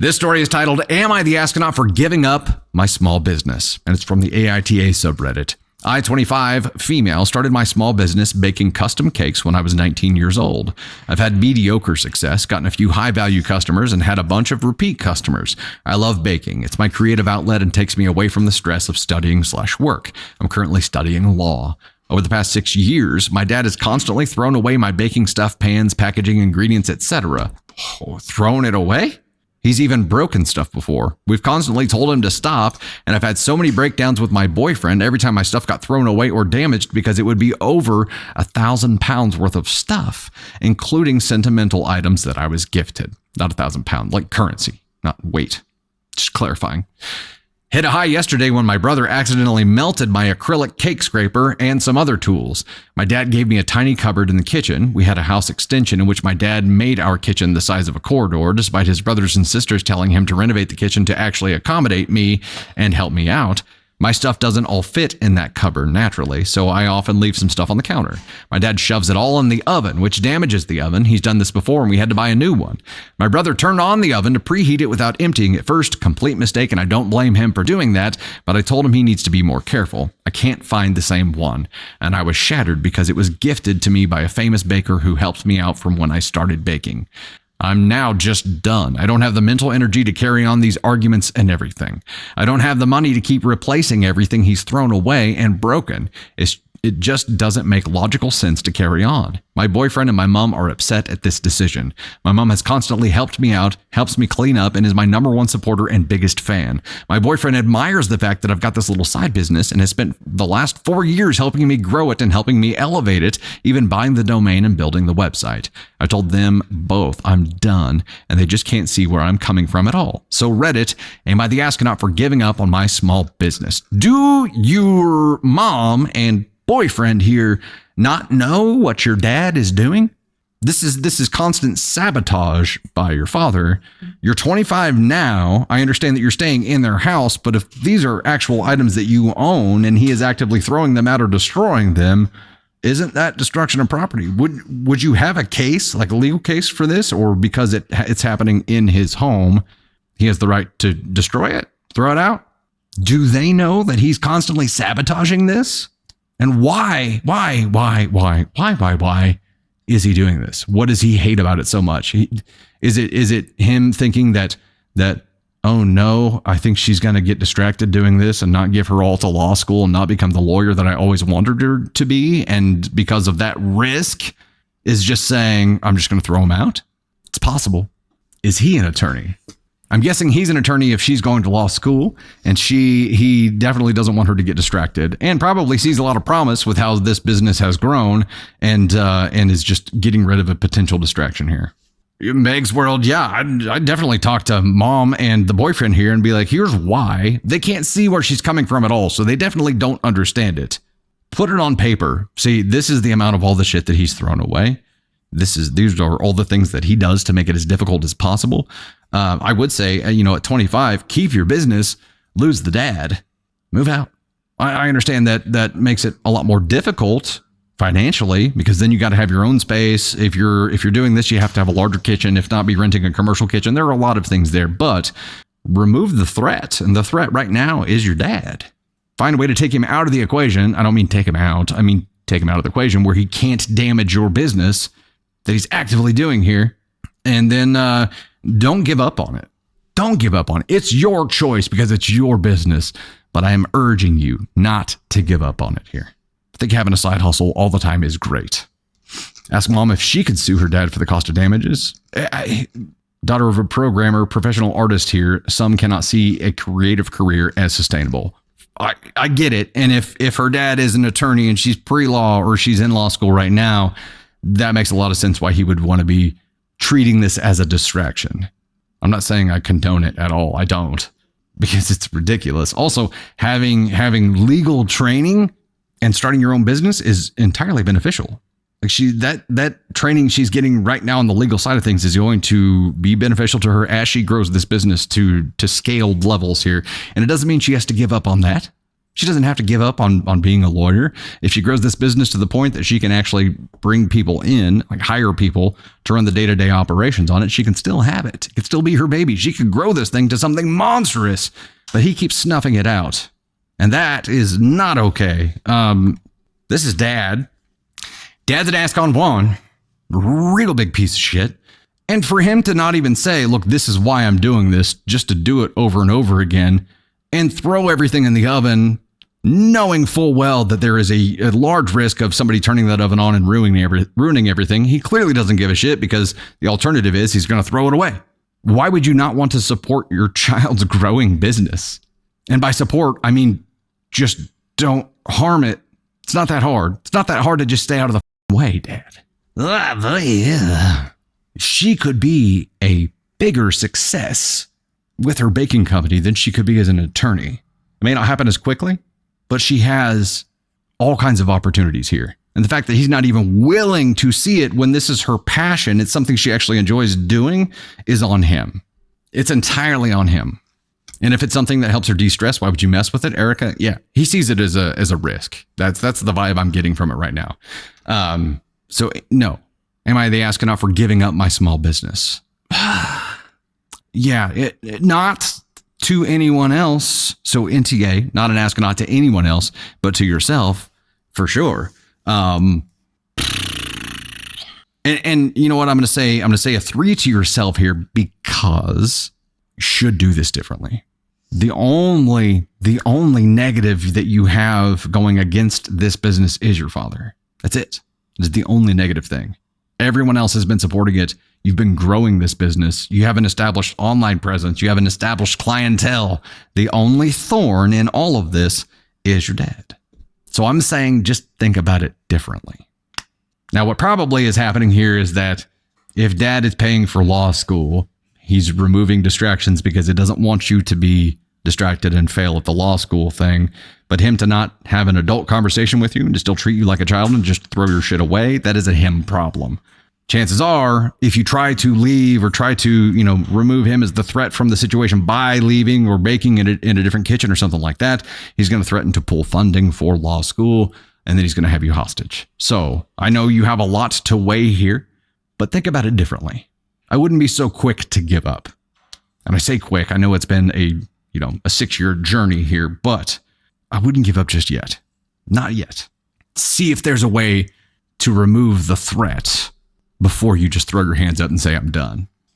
This story is titled, Am I the Astronaut for Giving Up My Small Business? And it's from the AITA subreddit. I, 25, female, started my small business baking custom cakes when I was 19 years old. I've had mediocre success, gotten a few high-value customers, and had a bunch of repeat customers. I love baking. It's my creative outlet and takes me away from the stress of studying/work. I'm currently studying law. Over the past 6 years, my dad has constantly thrown away my baking stuff, pans, packaging, ingredients, etc. Oh, thrown it away? He's even broken stuff before. We've constantly told him to stop, and I've had so many breakdowns with my boyfriend every time my stuff got thrown away or damaged because it would be over 1,000 pounds worth of stuff, including sentimental items that I was gifted. Not 1,000 pounds, like currency, not weight. Just clarifying. Hit a high yesterday when my brother accidentally melted my acrylic cake scraper and some other tools. My dad gave me a tiny cupboard in the kitchen. We had a house extension in which my dad made our kitchen the size of a corridor, despite his brothers and sisters telling him to renovate the kitchen to actually accommodate me and help me out. My stuff doesn't all fit in that cupboard naturally, so I often leave some stuff on the counter. My dad shoves it all in the oven, which damages the oven. He's done this before and we had to buy a new one. My brother turned on the oven to preheat it without emptying it first. Complete mistake, and I don't blame him for doing that, but I told him he needs to be more careful. I can't find the same one, and I was shattered because it was gifted to me by a famous baker who helped me out from when I started baking. I'm now just done. I don't have the mental energy to carry on these arguments and everything. I don't have the money to keep replacing everything he's thrown away and broken. It just doesn't make logical sense to carry on. My boyfriend and my mom are upset at this decision. My mom has constantly helped me out, helps me clean up, and is my number one supporter and biggest fan. My boyfriend admires the fact that I've got this little side business and has spent the last 4 years helping me grow it and helping me elevate it, even buying the domain and building the website. I told them both I'm done, and they just can't see where I'm coming from at all. So Reddit, am I the astronaut for giving up on my small business? Do your mom and boyfriend here not know what your dad is doing? This is constant sabotage by your father. You're 25 now. I understand that you're staying in their house, but if these are actual items that you own and he is actively throwing them out or destroying them, isn't that destruction of property? Would you have a case, like a legal case for this, or because it's happening in his home, he has the right to destroy it, throw it out? Do they know that he's constantly sabotaging this? And why is he doing this? What does he hate about it so much? Is it him thinking that, oh no, I think she's going to get distracted doing this and not give her all to law school and not become the lawyer that I always wanted her to be? And because of that risk is just saying, I'm just going to throw him out? It's possible. Is he an attorney? I'm guessing he's an attorney if she's going to law school, and he definitely doesn't want her to get distracted, and probably sees a lot of promise with how this business has grown, and is just getting rid of a potential distraction here. Meg's world, yeah, I'd definitely talk to mom and the boyfriend here and be like, here's why. They can't see where she's coming from at all, so they definitely don't understand it. Put it on paper. See, this is the amount of all the shit that he's thrown away. These are all the things that he does to make it as difficult as possible. I would say, at 25, keep your business, lose the dad, move out. I understand that makes it a lot more difficult financially, because then you got to have your own space. If you're doing this, you have to have a larger kitchen. If not, be renting a commercial kitchen. There are a lot of things there, but remove the threat. And the threat right now is your dad. Find a way to take him out of the equation. I don't mean take him out. I mean, take him out of the equation where he can't damage your business that he's actively doing here. And then, don't give up on it. Don't give up on it. It's your choice because it's your business, but I am urging you not to give up on it here. I think having a side hustle all the time is great. Ask mom if she could sue her dad for the cost of damages. Daughter of a programmer, professional artist here, some cannot see a creative career as sustainable. I get it. And if her dad is an attorney and she's pre-law or she's in law school right now, that makes a lot of sense why he would want to be treating this as a distraction. I'm not saying I condone it at all. I don't, because it's ridiculous. Also, having legal training and starting your own business is entirely beneficial. Like that training she's getting right now on the legal side of things is going to be beneficial to her as she grows this business to scaled levels here. And it doesn't mean she has to give up on that. She doesn't have to give up on being a lawyer. If she grows this business to the point that she can actually bring people in, like hire people to run the day-to-day operations on it, she can still have it. It could still be her baby. She could grow this thing to something monstrous, but he keeps snuffing it out. And that is not okay. This is Dad. Dad's an Ascon real big piece of shit. And for him to not even say, look, this is why I'm doing this, just to do it over and over again and throw everything in the oven, knowing full well that there is a large risk of somebody turning that oven on and ruining everything. He clearly doesn't give a shit because the alternative is he's going to throw it away. Why would you not want to support your child's growing business? And by support, I mean, just don't harm it. It's not that hard. It's not that hard to just stay out of the way, Dad. She could be a bigger success with her baking company than she could be as an attorney. It may not happen as quickly, but she has all kinds of opportunities here. And the fact that he's not even willing to see it when this is her passion, it's something she actually enjoys doing, is on him. It's entirely on him. And if it's something that helps her de-stress, why would you mess with it, Erica? Yeah, he sees it as a risk. That's the vibe I'm getting from it right now. So no. Am I the astronaut for giving up my small business? Yeah, not to anyone else. So NTA, not an astronaut to anyone else, but to yourself, for sure. And you know what I'm going to say? I'm going to say a 3 to yourself here because you should do this differently. The only negative that you have going against this business is your father. That's it. It's the only negative thing. Everyone else has been supporting it. You've been growing this business. You have an established online presence. You have an established clientele. The only thorn in all of this is your dad. So I'm saying just think about it differently. Now, what probably is happening here is that if Dad is paying for law school, he's removing distractions because it doesn't want you to be distracted and fail at the law school thing. But him to not have an adult conversation with you and to still treat you like a child and just throw your shit away, that is a him problem. Chances are, if you try to leave or try to, remove him as the threat from the situation by leaving or baking in a different kitchen or something like that, he's going to threaten to pull funding for law school, and then he's going to have you hostage. So I know you have a lot to weigh here, but think about it differently. I wouldn't be so quick to give up. And I say quick, I know it's been a 6-year journey here, but I wouldn't give up just yet. Not yet. See if there's a way to remove the threat before you just throw your hands up and say, I'm done.